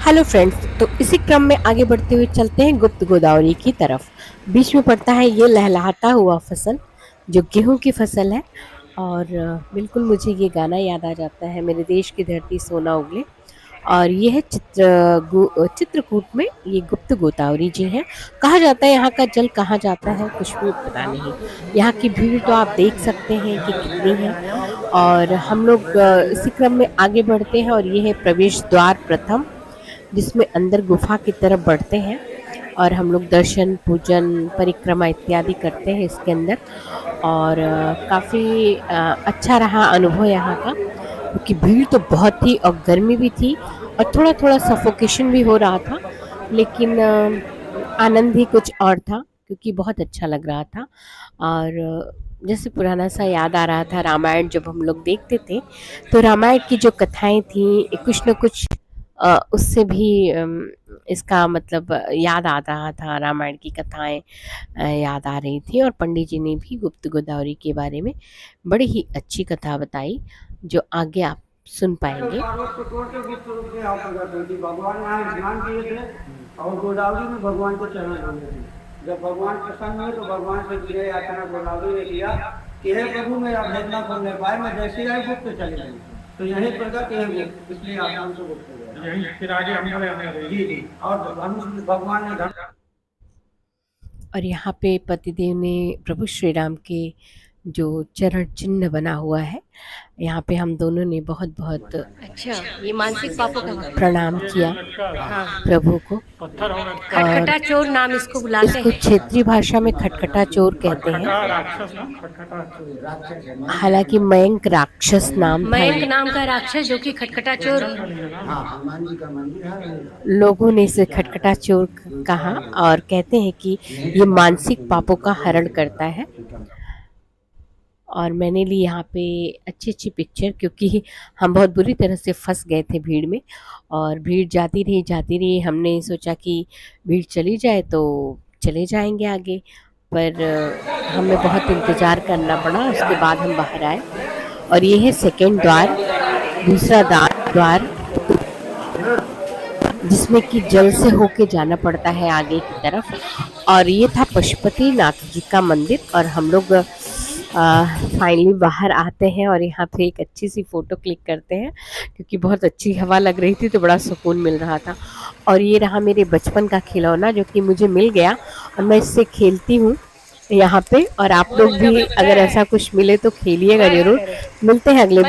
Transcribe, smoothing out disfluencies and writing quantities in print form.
Hello friends, तो इसी क्रम में आगे बढ़ते हुए चलते हैं गुप्त गोदावरी की तरफ। बीच में पड़ता है ये लहलहाता हुआ फसल जो गेहूं की फसल है। और बिल्कुल मुझे ये गाना याद आ जाता है, मेरे देश की धरती सोना उगले। और ये है चित्रकूट में ये गुप्त गोदावरी जी हैं। कहा जाता है यहाँ का जल कहाँ जाता है कुछ भी पता नहीं। यहाँ की भीड़ तो आप देख सकते हैं कि कितनी है। और हम लोग इसी क्रम में आगे बढ़ते हैं और ये है प्रवेश द्वार प्रथम, जिसमें अंदर गुफा की तरफ बढ़ते हैं और हम लोग दर्शन पूजन परिक्रमा इत्यादि करते हैं इसके अंदर। और काफ़ी अच्छा रहा अनुभव यहाँ का, क्योंकि भीड़ तो बहुत थी और गर्मी भी थी और थोड़ा थोड़ा सफोकेशन भी हो रहा था। लेकिन आनंद ही कुछ और था, क्योंकि बहुत अच्छा लग रहा था। और जैसे पुराना सा याद आ रहा था, रामायण जब हम लोग देखते थे तो रामायण की जो कथाएं थी कुछ न कुछ उससे भी इसका मतलब याद आ रहा था। रामायण की कथाएं याद आ रही थी और पंडित जी ने भी गुप्त गोदावरी के बारे में बड़ी ही अच्छी कथा बताई, जो आगे आप सुन पाएंगे। पर्वत को तोड़ के गुप्त रूप में यहाँ प्रकट हुई थी। भगवान यहाँ स्नान किए थे और गोदावरी में भगवान को चरण धोने थे। जब भगवान प्रसन्न हुए तो भगवान से विजय याचना गोदावरी ने किया कि हे प्रभु, मेरा भेद न खोलने पाए, मैं जैसे आई गुप्त चले गई। तो यही प्रकट है गुप्त, इसलिए आप नाम से गुप्त हो गए। यही फिर आगे हमने जी जी। और धनुष भगवान ने और यहाँ पे पतिदेव ने प्रभु श्री राम के जो चरण चिन्ह बना हुआ है, यहाँ पे हम दोनों ने बहुत बहुत अच्छा, ये मानसिक पापों का प्रणाम किया हाँ, प्रभु को। खटखटा चोर नाम इसको बुलाते इसको हैं। क्षेत्रीय भाषा में खटखटा चोर कहते हैं। हालांकि मयंक राक्षस नाम था। मयंक नाम का राक्षस जो कि खटखटा चोर, लोगों ने इसे खटखटा चोर कहा और कहते हैं कि ये मानसिक पापों का हरण करता है। और मैंने ली यहाँ पे अच्छी अच्छी पिक्चर, क्योंकि हम बहुत बुरी तरह से फंस गए थे भीड़ में। और भीड़ जाती रही, हमने सोचा कि भीड़ चली जाए तो चले जाएंगे आगे, पर हमें बहुत इंतज़ार करना पड़ा। उसके बाद हम बाहर आए और ये है सेकंड द्वार, दूसरा द्वार, जिसमें कि जल से होके जाना पड़ता है आगे की तरफ। और ये था पशुपति नाथ जी का मंदिर। और हम लोग फाइनली बाहर आते हैं और यहाँ पे एक अच्छी सी फ़ोटो क्लिक करते हैं, क्योंकि बहुत अच्छी हवा लग रही थी तो बड़ा सुकून मिल रहा था। और ये रहा मेरे बचपन का खिलौना, जो कि मुझे मिल गया और मैं इससे खेलती हूँ यहाँ पे। और आप लोग भी अगर ऐसा कुछ मिले तो खेलिएगा ज़रूर। मिलते हैं अगले